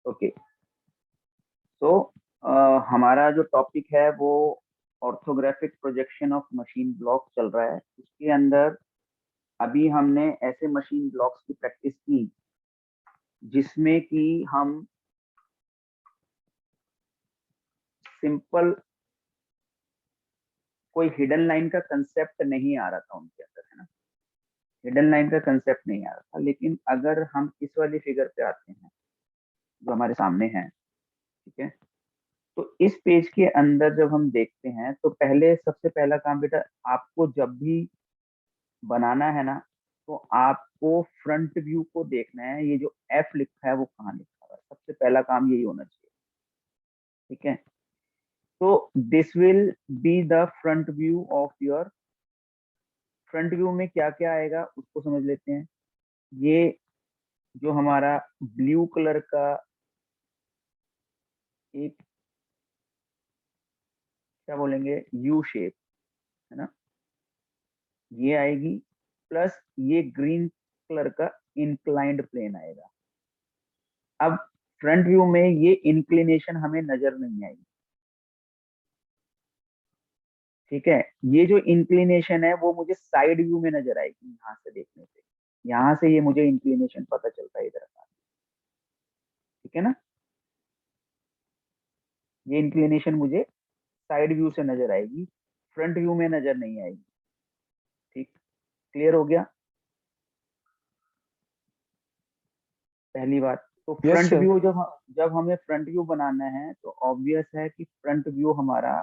Okay, तो हमारा जो टॉपिक है वो orthographic projection of machine block चल रहा है। उसके अंदर अभी हमने ऐसे मशीन ब्लॉक्स की प्रैक्टिस की जिसमें कि हम सिंपल कोई हिडन लाइन का कंसेप्ट नहीं आ रहा था उनके अंदर, है ना। हिडन लाइन का कंसेप्ट नहीं आ रहा था, लेकिन अगर हम इस वाली फिगर पे आते हैं जो हमारे सामने है, ठीक है, तो इस पेज के अंदर जब हम देखते हैं तो पहले सबसे पहला काम बेटा, आपको जब भी बनाना है ना, तो आपको फ्रंट व्यू को देखना है। ये जो एफ लिखा है वो कहाँ लिखा हुआ है, सबसे पहला काम यही होना चाहिए, ठीक है। तो this will be the front view of your. Front view में क्या क्या आएगा उसको समझ लेते हैं। ये जो हमारा ब्लू कलर का एक, क्या बोलेंगे, यू शेप, है ना, ये आएगी, प्लस ये ग्रीन कलर का इंक्लाइंड प्लेन आएगा। अब फ्रंट व्यू में ये इंक्लिनेशन हमें नजर नहीं आएगी, ठीक है। ये जो इंक्लिनेशन है वो मुझे साइड व्यू में नजर आएगी, यहाँ से देखने से, यहाँ से ये मुझे इंक्लिनेशन पता चलता है इधर का, ठीक है ना। ये इंक्लिनेशन मुझे साइड व्यू से नजर आएगी, फ्रंट व्यू में नजर नहीं आएगी। ठीक, क्लियर हो गया पहली बात। तो यस फ्रंट सर। व्यू जब जब हमें फ्रंट व्यू बनाना है तो ऑब्वियस है कि फ्रंट व्यू हमारा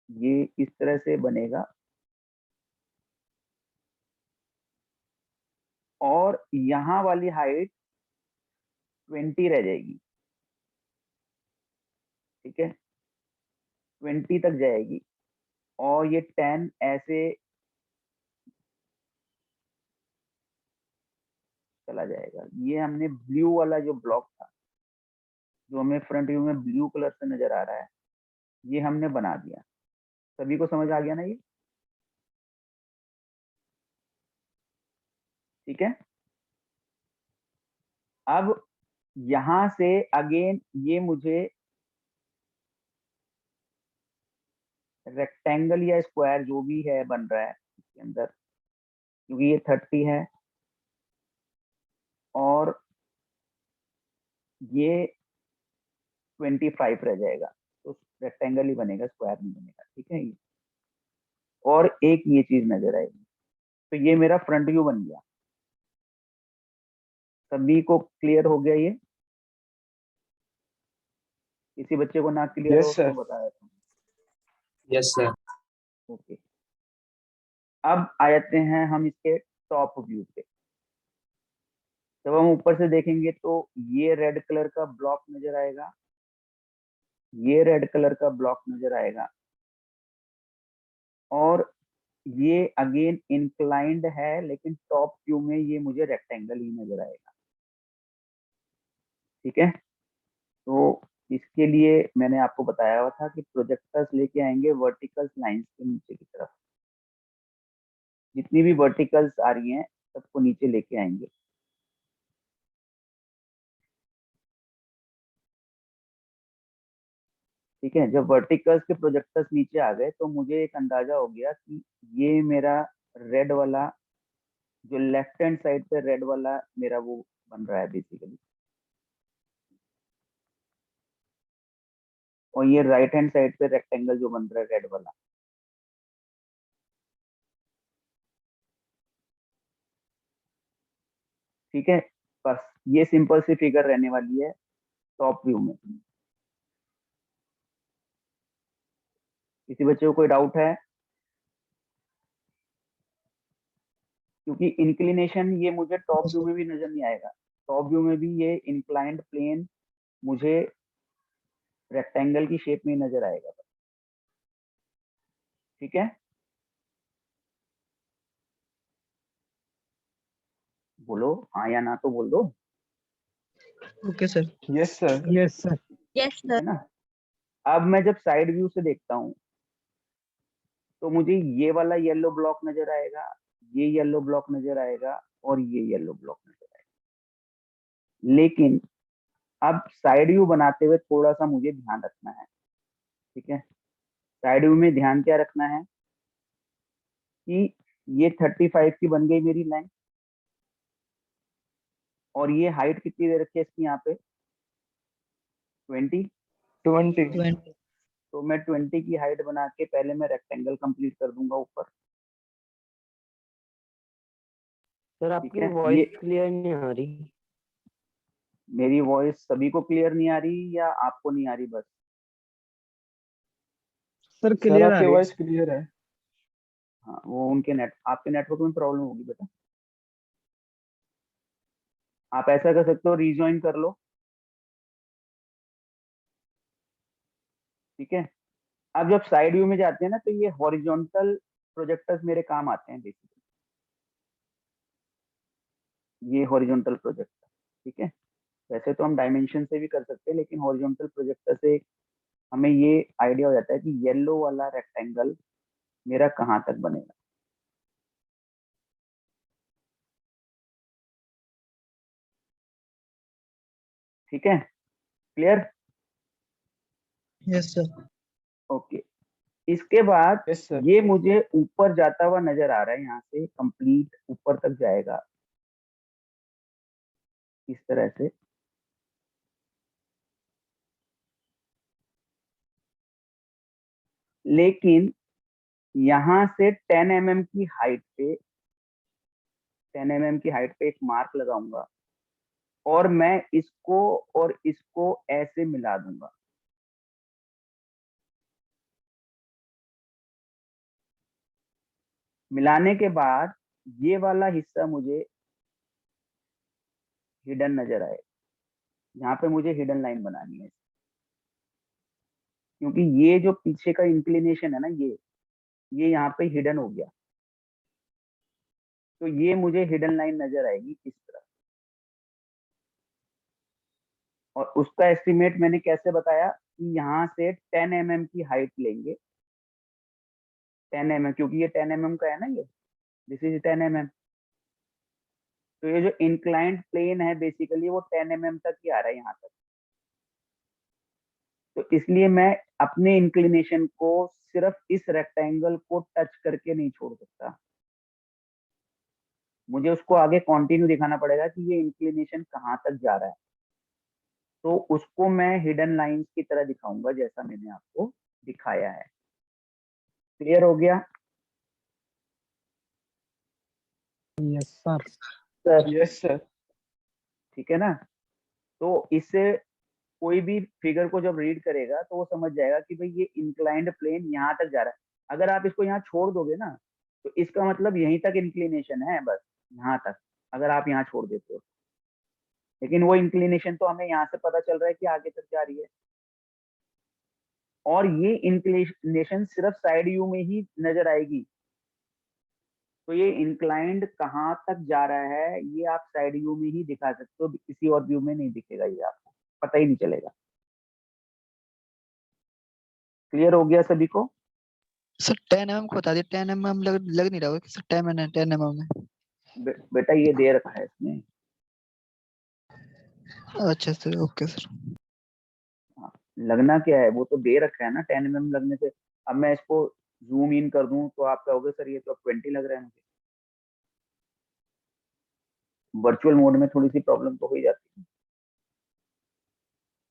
ये इस तरह से बनेगा, और यहाँ वाली हाइट 20 रह जाएगी, ठीक है, 20 तक जाएगी, और ये 10 ऐसे चला जाएगा। ये हमने ब्लू वाला जो ब्लॉक था, जो हमें फ्रंट व्यू में ब्लू कलर से नजर आ रहा है, ये हमने बना दिया। सभी को समझ आ गया ना ये, ठीक है। अब यहां से अगेन ये मुझे रेक्टेंगल या स्क्वायर जो भी है बन रहा है इसके अंदर, क्योंकि ये 30 है और ये 25 रह जाएगा, तो रेक्टेंगल ही बनेगा, स्क्वायर नहीं बनेगा, ठीक है। ये और एक ये चीज नजर आएगी, तो ये मेरा फ्रंट व्यू बन गया। सभी को क्लियर हो गया ये? किसी बच्चे को ना क्लियर हो यस तो सर। बता देता हूँ। Yes sir. ओके, अब आते हैं हम इसके टॉप व्यू पे। जब हम ऊपर से देखेंगे तो ये रेड कलर का ब्लॉक नजर आएगा, ये रेड कलर का ब्लॉक नजर आएगा, और ये अगेन इंक्लाइंड है, लेकिन टॉप व्यू में ये मुझे रेक्टेंगल ही नजर आएगा, ठीक है। तो इसके लिए मैंने आपको बताया हुआ था कि प्रोजेक्टर्स लेके आएंगे वर्टिकल लाइंस के नीचे की तरफ, जितनी भी वर्टिकल्स आ रही हैं सबको नीचे लेके आएंगे, ठीक है। जब वर्टिकल्स के प्रोजेक्टर्स नीचे आ गए तो मुझे एक अंदाजा हो गया कि ये मेरा रेड वाला, जो लेफ्ट हैंड साइड पे रेड वाला मेरा वो बन रहा है बेसिकली, और ये राइट हैंड साइड पे रेक्टेंगल जो बन रहा है रेड वाला, ठीक है। बस ये सिंपल सी फिगर रहने वाली है टॉप व्यू में। किसी बच्चे को कोई डाउट है? क्योंकि इंक्लिनेशन ये मुझे टॉप व्यू में भी नजर नहीं आएगा, टॉप व्यू में भी ये इंक्लाइंड प्लेन मुझे रेक्टेंगल की शेप में नजर आएगा, ठीक है। बोलो हाँ या ना तो बोल दो, okay sir. Yes sir. Yes sir. Yes ठीक है सर। ना। अब मैं जब साइड व्यू से देखता हूँ तो मुझे ये वाला येलो ब्लॉक नजर आएगा, ये येलो ब्लॉक नजर आएगा, और ये येलो ब्लॉक नजर आएगा। लेकिन अब साइड व्यू बनाते हुए थोड़ा सा मुझे ध्यान रखना है, ठीक है। साइड व्यू में ध्यान क्या रखना है कि ये 35 की बन गई मेरी लाइन, और ये हाइट कितनी दे रखी है इसकी यहाँ पे 20। 20। 20। तो मैं 20 की हाइट बना के पहले मैं रेक्टेंगल कंप्लीट कर दूंगा ऊपर, सर ठीक आपकी है। वॉइस ये क्लियर नहीं आ रही। मेरी वॉइस सभी को क्लियर नहीं आ रही या आपको नहीं आ रही बस? सर सर क्लियर आ आपकी रही है। वॉइस क्लियर है। हाँ, वो उनके आपके नेटवर्क में प्रॉब्लम होगी बेटा। आप ऐसा कर सकते हो, रीजॉइन कर लो, ठीक है। अब जब साइड व्यू में जाते हैं ना, तो ये हॉरिजॉन्टल प्रोजेक्टर्स मेरे काम आते हैं बेसिकली, ये हॉरिजॉन्टल प्रोजेक्टर, ठीक है। वैसे तो हम डायमेंशन से भी कर सकते हैं, लेकिन हॉरिजॉन्टल प्रोजेक्टर से हमें ये आइडिया हो जाता है कि येलो वाला रेक्टेंगल मेरा कहाँ तक बनेगा। ठीक है, क्लियर? Yes sir. ओके। इसके बाद यस सर। ये मुझे ऊपर जाता हुआ नजर आ रहा है, यहाँ से कंप्लीट ऊपर तक जाएगा इस तरह से। लेकिन यहाँ से 10 mm की हाइट पे, 10 mm की हाइट पे एक मार्क लगाऊंगा, और मैं इसको और इसको ऐसे मिला दूंगा। मिलाने के बाद ये वाला हिस्सा मुझे हिडन नजर आए, यहाँ पे मुझे हिडन लाइन बनानी है, क्योंकि ये जो पीछे का इंक्लिनेशन है ना, ये यहाँ पे हिडन हो गया, तो ये मुझे हिडन लाइन नजर आएगी इस तरह। और उसका एस्टिमेट मैंने कैसे बताया कि यहाँ से 10 mm की हाइट लेंगे, 10 mm, क्योंकि ये 10 mm का है ना, ये दिस इज 10 mm। तो ये जो इंक्लाइंड प्लेन है बेसिकली वो 10 mm तक ही आ रहा है यहाँ तक। तो इसलिए मैं अपने इंक्लिनेशन को सिर्फ इस रेक्टेंगल को टच करके नहीं छोड़ सकता, मुझे उसको आगे कंटिन्यू दिखाना पड़ेगा कि ये इंक्लिनेशन कहाँ तक जा रहा है। तो उसको मैं हिडन लाइंस की तरह दिखाऊंगा, जैसा मैंने आपको दिखाया है। क्लियर हो गया? Yes sir. Sir, yes sir. ठीक है ना। तो इससे कोई भी फिगर को जब रीड करेगा तो वो समझ जाएगा कि भाई ये इंक्लाइंड प्लेन यहाँ तक जा रहा है। अगर आप इसको यहाँ छोड़ दोगे ना, तो इसका मतलब यहीं तक इंक्लिनेशन है, बस यहाँ तक, अगर आप यहाँ छोड़ देते हो। लेकिन वो इंक्लिनेशन तो हमें यहाँ से पता चल रहा है कि आगे तक जा रही है, और ये इंक्लिनेशन सिर्फ साइड व्यू में ही नजर आएगी। तो ये इंक्लाइंड कहाँ तक जा रहा है ये आप साइड व्यू में ही दिखा सकते हो, किसी और व्यू में नहीं दिखेगा, ये आपको पता ही नहीं चलेगा। क्लियर हो गया सभी को? सर 10 mm को बता दिए, 10 mm लग नहीं रहा होगा सर, 10 mm में। बेटा ये दे रखा है इसमें। अच्छा सर, ओके सर। हाँ, लगना क्या है, वो तो दे रखा है ना 10 mm लगने से। अब मैं इसको जूम इन कर दूं तो आप कहोगे सर ये तो 20 लग रहा है मुझे। वर्चुअल मोड में थोड़ी सी प्रॉब्लम तो हो ही जाती है।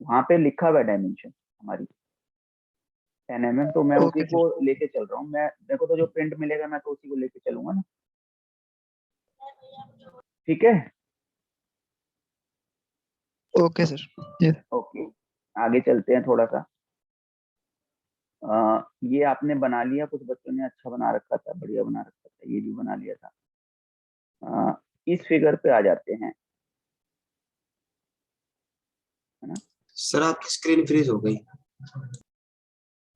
वहां पे लिखा हुआ है डायमेंशन हमारी 10 mm, तो मैं उसी ओके को सर। लेके चल रहा हूँ। मैं, मेरे को तो जो प्रिंट मिलेगा मैं तो उसी को लेके चलूंगा ना, ठीक है। Okay sir. यस। ओके, आगे चलते हैं थोड़ा सा। ये आपने बना लिया, कुछ बच्चों ने अच्छा बना रखा था, बढ़िया बना रखा था, ये भी बना लिया था। इस फिगर पे आ जाते हैं, है ना। सर आपकी स्क्रीन फ्रीज हो गई।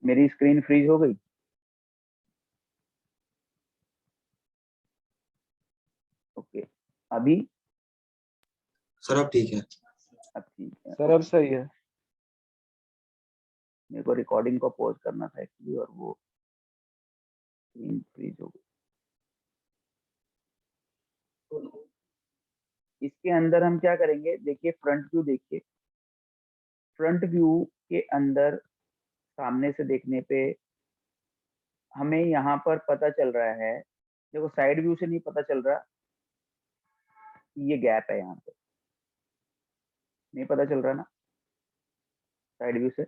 मेरी स्क्रीन फ्रीज हो गई। ओके, अभी? सर अब ठीक है। अब ठीक है। सर अब सही है। मेरे को रिकॉर्डिंग को पॉज करना था एक्चुअली, और वो स्क्रीन फ्रीज हो गई। तो इसके अंदर हम क्या करेंगे, देखिए फ्रंट व्यू देखिए, फ्रंट व्यू के अंदर सामने से देखने पे हमें यहाँ पर पता चल रहा है, देखो साइड व्यू से नहीं पता चल रहा, ये गैप है यहाँ पे, नहीं पता चल रहा ना साइड व्यू से।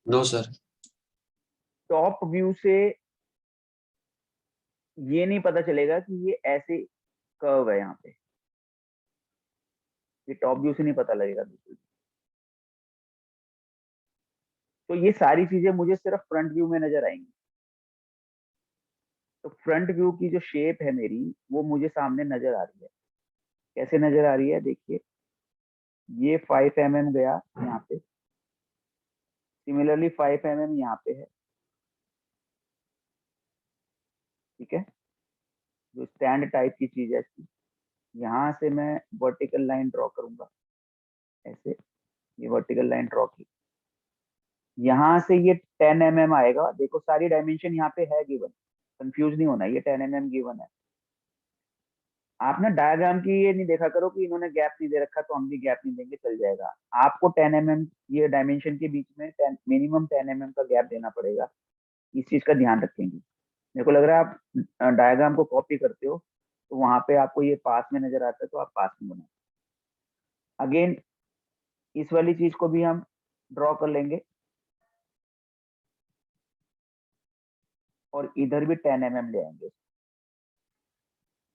No sir. टॉप व्यू से ये नहीं पता चलेगा कि ये ऐसे कर्व है यहाँ पे, ये टॉप व्यू से नहीं पता लगेगा बिल्कुल। तो ये सारी चीजें मुझे सिर्फ फ्रंट व्यू में नजर आएंगी। तो फ्रंट व्यू की जो शेप है मेरी, वो मुझे सामने नजर आ रही है। कैसे नजर आ रही है, देखिए ये 5 mm गया यहाँ पे, सिमिलरली 5 mm यहाँ पे है, ठीक है, जो स्टैंड टाइप की चीज है इसकी। यहाँ से मैं वर्टिकल लाइन ड्रॉ करूंगा, ऐसे ये वर्टिकल लाइन ड्रॉ की, यहाँ से ये 10 mm आएगा। देखो सारी डायमेंशन यहाँ पे है गिवन, कंफ्यूज नहीं होना, ये 10 mm गिवन है। आप ना डायग्राम की ये नहीं देखा करो कि इन्होंने गैप नहीं दे रखा तो हम भी गैप नहीं देंगे, चल जाएगा। आपको 10 mm ये डायमेंशन के बीच में मिनिमम 10 mm का गैप देना पड़ेगा, इस चीज का ध्यान रखेंगे। मेरे को लग रहा है आप डायग्राम को कॉपी करते हो तो वहां पे आपको ये पास में नजर आता है तो आप पास में बनाओ। अगेन इस वाली चीज को भी हम ड्रॉ कर लेंगे और इधर भी 10 mm ले आएंगे,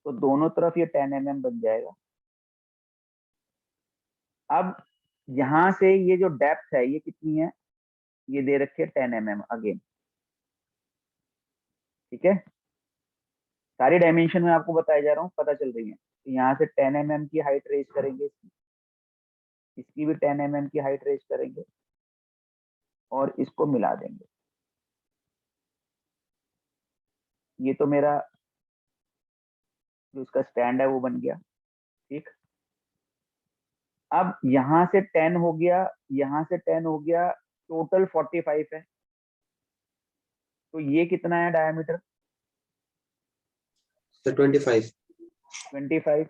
तो दोनों तरफ ये 10 mm बन जाएगा। अब यहाँ से ये जो डेप्थ है ये कितनी है, ये दे रखी है 10 mm अगेन, ठीक है। सारी डायमेंशन में आपको बताया जा रहा हूँ, पता चल रही है। तो यहाँ से 10 mm की हाइट रेज करेंगे, इसकी भी 10 mm की हाइट रेज करेंगे और इसको मिला देंगे। ये तो मेरा जो इसका स्टैंड है वो बन गया, ठीक। अब यहाँ से 10 हो गया, यहाँ से 10 हो गया, टोटल 45 है। तो ये कितना है डायमीटर, सर 25। 25।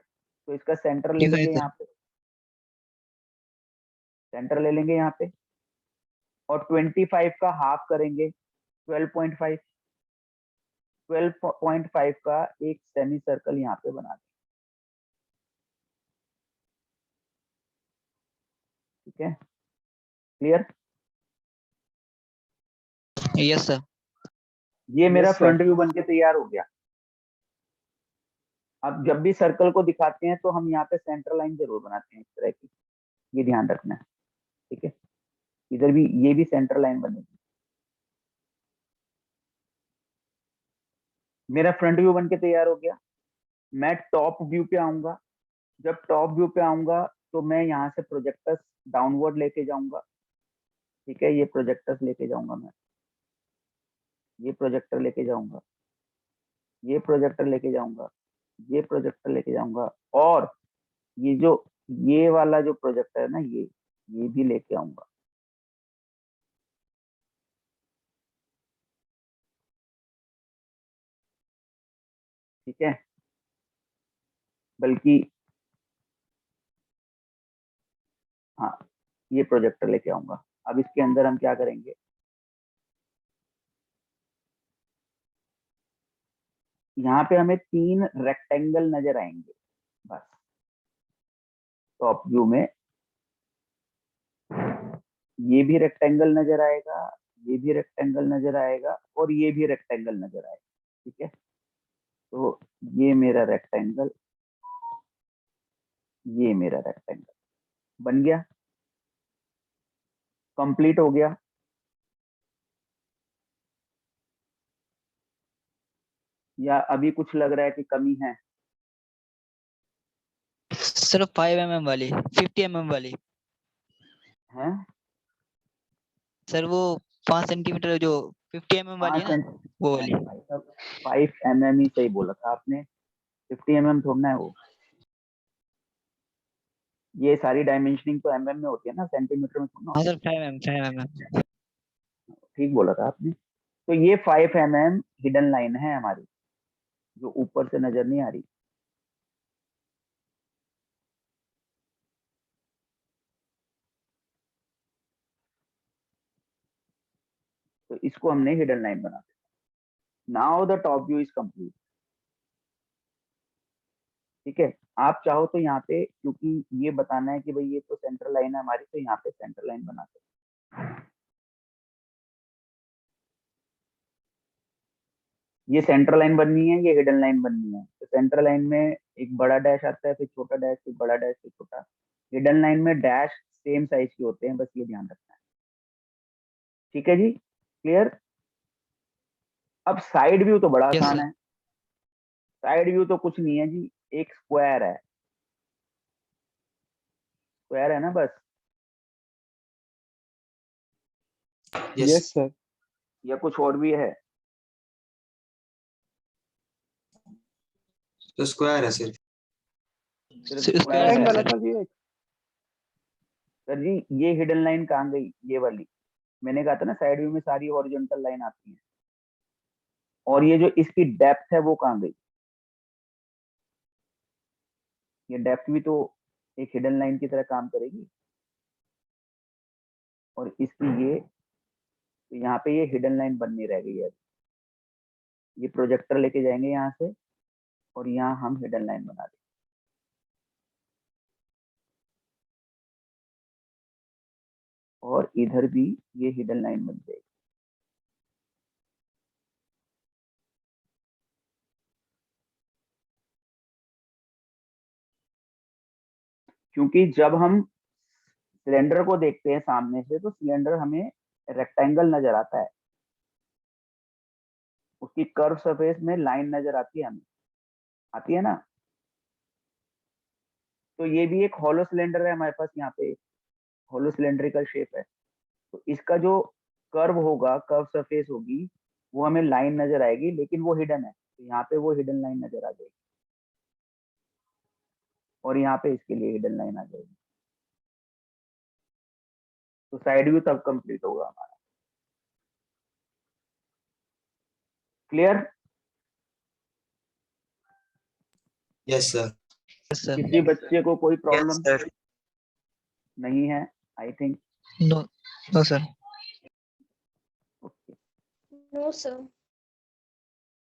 तो इसका सेंटर ले 25 लेंगे सर। यहाँ पे, सेंटर ले लेंगे यहाँ पे, और 25 का हाफ करेंगे 12.5। 12.5 का एक सेमी सर्कल यहाँ पे बना दें, ठीक है, क्लियर। Yes sir. ये मेरा Yes, sir. फ्रंट व्यू बन के तैयार हो गया। अब जब भी सर्कल को दिखाते हैं तो हम यहाँ पे सेंटर लाइन जरूर बनाते हैं इस तरह की, ये ध्यान रखना है, ठीक है। इधर भी ये भी सेंटर लाइन बनेगी। मेरा फ्रंट व्यू बन के तैयार हो गया। मैं टॉप व्यू पे आऊंगा, जब टॉप व्यू पे आऊंगा तो मैं यहाँ से प्रोजेक्टर्स डाउनवर्ड लेके जाऊंगा, ठीक है। ये प्रोजेक्टर्स लेके जाऊंगा मैं, ये प्रोजेक्टर लेके जाऊंगा, ये प्रोजेक्टर लेके जाऊंगा, ये प्रोजेक्टर लेके जाऊंगा, और ये जो ये वाला जो प्रोजेक्टर है ना, ये भी लेके आऊंगा। ठीक है, बल्कि हाँ, ये प्रोजेक्टर लेके आऊंगा। अब इसके अंदर हम क्या करेंगे, यहाँ पे हमें 3 रेक्टेंगल नजर आएंगे बस टॉप व्यू में। ये भी रेक्टेंगल नजर आएगा, ये भी रेक्टेंगल नजर आएगा, और ये भी रेक्टेंगल नजर आएगा, ठीक है। तो ये मेरा रेक्टेंगल, ये मेरा रेक्टेंगल बन गया, कंप्लीट हो गया। या अभी कुछ लग रहा है कि कमी है? सर 5 mm वाली, 50 mm वाली हैं सर, वो 5 सेंटीमीटर जो 50 mm वाली है ना, वो वाली। भाई साहब 5 mm ही सही बोला था आपने, 50 mm थोड़ा है वो। ये सारी डायमेंशनिंग तो mm में होती है ना, सेंटीमीटर में थोड़ा हाँ होती सर, 5 mm। है। ठीक बोला था आपने। तो ये 5 mm हिडन लाइन है हमारी, जो ऊपर से नजर नहीं आ रही। तो इसको हमने हिडन लाइन बना दिया। Now the top view is complete. ठीक है, आप चाहो तो यहाँ पे, क्योंकि ये बताना है कि भाई ये तो सेंट्रल लाइन है हमारी, तो यहाँ पे सेंट्रल लाइन बना दो। ये सेंट्रल लाइन बननी है, ये हिडन लाइन बननी है। तो सेंट्रल लाइन में एक बड़ा डैश आता है, फिर छोटा डैश, फिर बड़ा डैश, फिर छोटा। हिडन लाइन में डैश सेम साइज के होते हैं, बस ये ध्यान रखना है। ठीक है जी, क्लियर। अब साइड व्यू तो बड़ा Yes, आसान sir. है। साइड व्यू तो कुछ नहीं है जी, एक स्क्वायर है। स्क्वायर है ना बस, Yes. Yes sir. या कुछ और भी है? तो स्क्वायर है सिर्फ। सिर्फ Square स्क्वायर है, है। बना sir. था जी एक। सर जी ये हिडन लाइन कहाँ गई, ये वाली? मैंने कहा था ना साइड व्यू में सारी हॉरिजॉन्टल लाइन आती है, और ये जो इसकी डेप्थ है वो कहाँ गई? ये डेप्थ भी तो एक हिडन लाइन की तरह काम करेगी। और इसकी ये, तो यहाँ पे ये हिडन लाइन बननी रह गई है। ये प्रोजेक्टर लेके जाएंगे यहाँ से, और यहाँ हम हिडन लाइन बना देंगे। और इधर भी ये हिडन लाइन बन जाएगी। क्योंकि जब हम सिलेंडर को देखते हैं सामने से, तो सिलेंडर हमें रेक्टेंगल नजर आता है, उसकी कर्व सरफेस में लाइन नजर आती है हमें, आती है ना। तो ये भी एक हॉलो सिलेंडर है हमारे पास, यहाँ पे हॉलो सिलेंड्रिकल शेप है। तो इसका जो कर्व होगा, कर्व सरफेस होगी, वो हमें लाइन नजर आएगी, लेकिन वो हिडन है। तो यहाँ पे वो हिडन लाइन नजर आ जाएगी, और यहाँ पे इसके लिए हिडन लाइन आ जाएगी। तो साइड व्यू तब कंप्लीट होगा हमारा। Clear? Yes, sir. Yes, sir. किसी बच्चे को कोई Yes, प्रॉब्लम sir. नहीं है? I think No, no, sir. Okay. No, sir.